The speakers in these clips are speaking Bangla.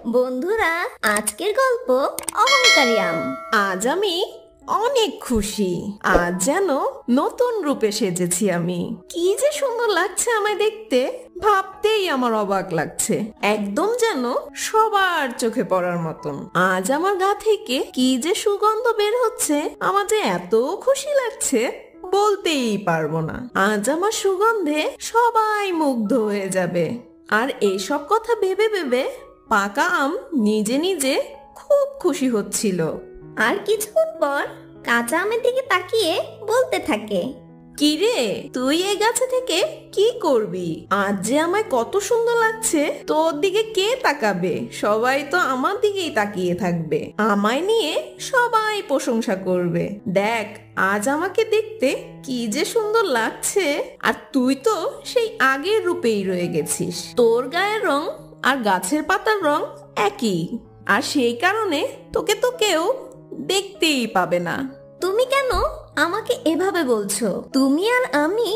বন্ধুরা, আজকের গল্প অহংকারী আম। আজ আমি অনেক খুশি। আজ যেন নতুন রূপে সেজেছি আমি। কি যে সুন্দর লাগছে আমায় দেখতে, ভাবতেই আমার অবাক লাগছে। একদম যেন সবার চোখে পড়ার মতন। আজ আমার গা থেকে কি যে সুগন্ধ বের হচ্ছে, আমার যে এত খুশি লাগছে বলতেই পারবো না। আজ আমার সুগন্ধে সবাই মুগ্ধ হয়ে যাবে। আর এইসব কথা ভেবে ভেবে পাকা আম নিজে নিজে খুব খুশি হচ্ছিল। আর কিছুক্ষণ পর কাঁচা আমের দিকে তাকিয়ে বলতে থাকে, কি রে, তুই এই গাছে থেকে কি করবি? আজ যে আমায় কত সুন্দর লাগছে, তোর দিকে কে তাকাবে? সবাই তো আমার দিকেই তাকিয়ে থাকবে। আমায় নিয়ে সবাই প্রশংসা করবে। দেখ, আজ আমাকে দেখতে কি যে সুন্দর লাগছে। আর তুই তো সেই আগের রূপেই রয়ে গেছিস। তোর গায়ের রং আর গাছের পাতার রং একই, আর সেই কারণে তোকে তো কেউ দেখতেই পাবে না। তুমি কেন আমাকে এভাবে বলছো? তুমি আর আমি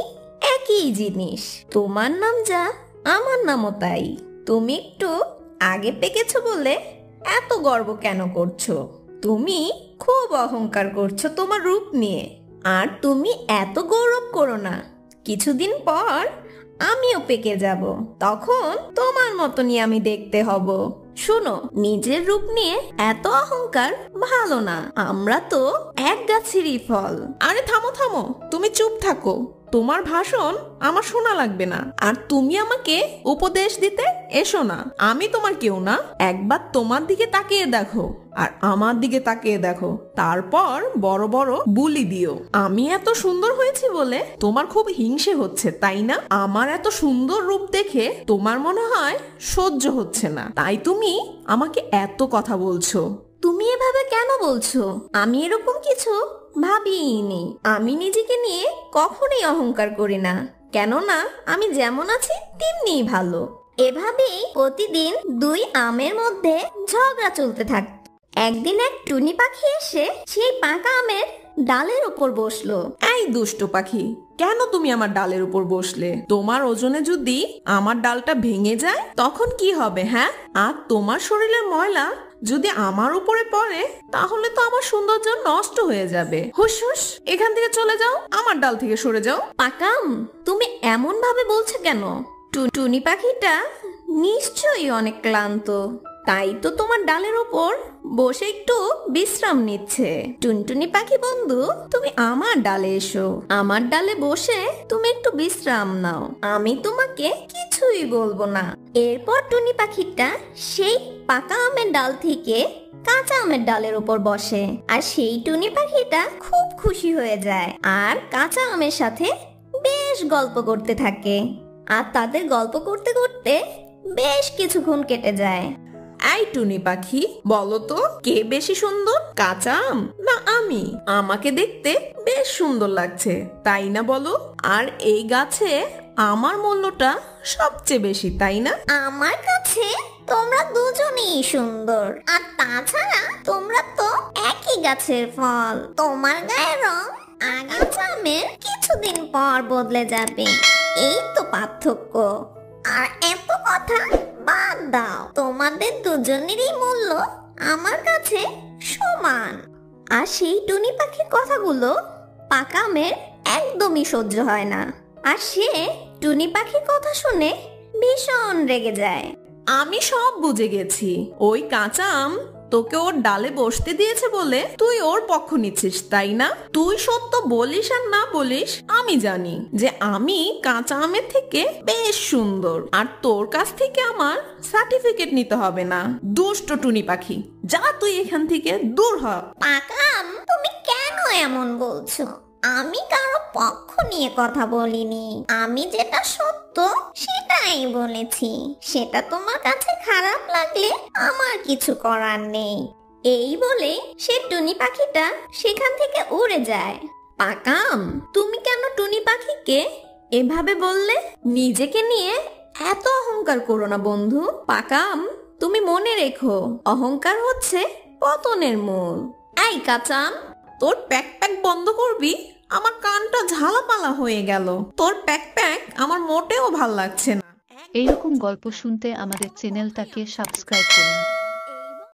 একই জিনিস। তোমার নাম যা, আমার নামও তাই। তুমি একটু আগে পেকেছো বলে এত গর্ব কেন করছো? তুমি খুব অহংকার করছো তোমার রূপ নিয়ে। আর তুমি এত গৌরব করো না। কিছুদিন পর আমিও পেকে যাব, তখন তোমার মতনই আমি দেখতে হব। শোনো, নিজের রূপ নিয়ে এত অহংকার ভালো না। আমরা তো এক গাছেরই ফল। আরে থামো থামো, তুমি চুপ থাকো। তোমার ভাষণ আমার শোনা লাগবে না। আর তুমি আমাকে উপদেশ দিতে এসো না। আমি তোমার কেউ না। একবার তোমার দিকে তাকিয়ে দেখো আর আমার দিকে তাকিয়ে দেখো, তারপর বড় বড় বুলি দিও। আমি এত সুন্দর হয়েছি বলে তোমার খুব হিংসে হচ্ছে, তাই না? আমার এত সুন্দর রূপ দেখে তোমার মনে হয় সহ্য হচ্ছে না, তাই তুমি আমাকে এত কথা বলছো। তুমি এভাবে কেন বলছো? আমি এরকম কিছু ভাবিনি। আমি নিজেকে নিয়ে কখনোই অহংকার করি না, কেননা আমি যেমন আছি তেমনিই ভালো। এভাবেই প্রতিদিন দুই আমের মধ্যে ঝগড়া চলতে থাকত। একদিন এক টুনি পাখি এসে সেই পাকা আমের ডালের উপর বসলো। এই দুষ্ট পাখি, কেন তুমি আমার ডালের উপর বসলে? তোমার ওজনে যদি আমার ডালটা ভেঙে যায় তখন কি হবে? হ্যাঁ, আর তোমার শরীরের ময়লা যদি আমার উপরে পড়ে তাহলে তো আমার সৌন্দর্য নষ্ট হয়ে যাবে। হুস হুস, এখান থেকে চলে যাও, আমার ডাল থেকে সরে যাও। পাকা আম, তুমি এমন ভাবে বলছো কেন? টুনি পাখিটা নিশ্চয়ই অনেক ক্লান্ত, তাই তো তোমার ডালের ওপর বসে একটু বিশ্রাম নিচ্ছে। টুনটুনি পাখি বন্ধু, তুমি আমার ডালে এসো। আমার ডালে বসে তুমি একটু বিশ্রাম নাও। আমি তোমাকে কিছুই বলবো না। এরপর টুনি পাখিটা সেই পাকা আমের ডাল থেকে কাঁচা আমের ডালের উপর বসে। আর সেই টুনি পাখিটা খুব খুশি হয়ে যায় আর কাঁচা আমের সাথে বেশ গল্প করতে থাকে। আর তাদের গল্প করতে করতে বেশ কিছুক্ষণ কেটে যায়। এই টুনি পাখি, বলো তো কে বেশি সুন্দর, কাঁচা আম না আমি? আমাকে দেখতে বেশ সুন্দর লাগছে, তাই না বলো? আর এই গাছে আমার মূল্যটা সবচেয়ে বেশি, তাই না? আমার কাছে তোমরা দুজনেই সুন্দর, আর তাছাড়া তোমরা তো একই গাছের ফল। তোমার গায়ের রং আগাছা আমের কিছুদিন পর বদলে যাবে, এই তো পার্থক্য। আর এত কথা বাদ দাও, তোমাদের দুজনেরই মূল্য আমার কাছে সমান। আর সেই টুনি পাখির কথাগুলো পাকা আমের একদমই সহ্য হয় না, আর সে টুনি পাখির কথা শুনে ভীষণ রেগে যায়। আমি সব বুঝে গেছি। ওই কাঁচা আম তোকে ওর ডালে বসতে দিয়েছে বলে তুই ওর পক্ষ নিচ্ছিস, তাই না? তুই সত্য বলিস আর না বলিস, আমি জানি যে আমি কাঁচা আমের থেকে বেশ সুন্দর। আর তোর কাছ থেকে আমার সার্টিফিকেট নিতে হবে না। দুষ্ট টুনি পাখি, যা তুই এখান থেকে দূর হ। পাকা আম, তুমি কেন এমন বলছো? আমি কারো পক্ষ নিয়ে কথা বলিনি। আমি যেটা সত্য সেটাই বলেছি। সেটা তোমার কাছে খারাপ লাগলে আমার কিছু করার নেই। এই বলে সে টুনি পাখিটা সেখান থেকে উড়ে যায়। পাকা আম, তুমি কেন টুনি পাখিকে এভাবে বললে? নিজেকে নিয়ে এত অহংকার করো না বন্ধু। পাকা আম, তুমি মনে রেখো, অহংকার হচ্ছে পতনের মূল। এই কাঁচা আম, তোর প্যাক প্যাক বন্ধ করবি? আমার কানটা ঝালাপালা হয়ে গেল। তোর প্যাক প্যাক আমার মোটেও ভাল লাগছে না। এইরকম গল্প শুনতে আমাদের চ্যানেলটাকে সাবস্ক্রাইব করুন।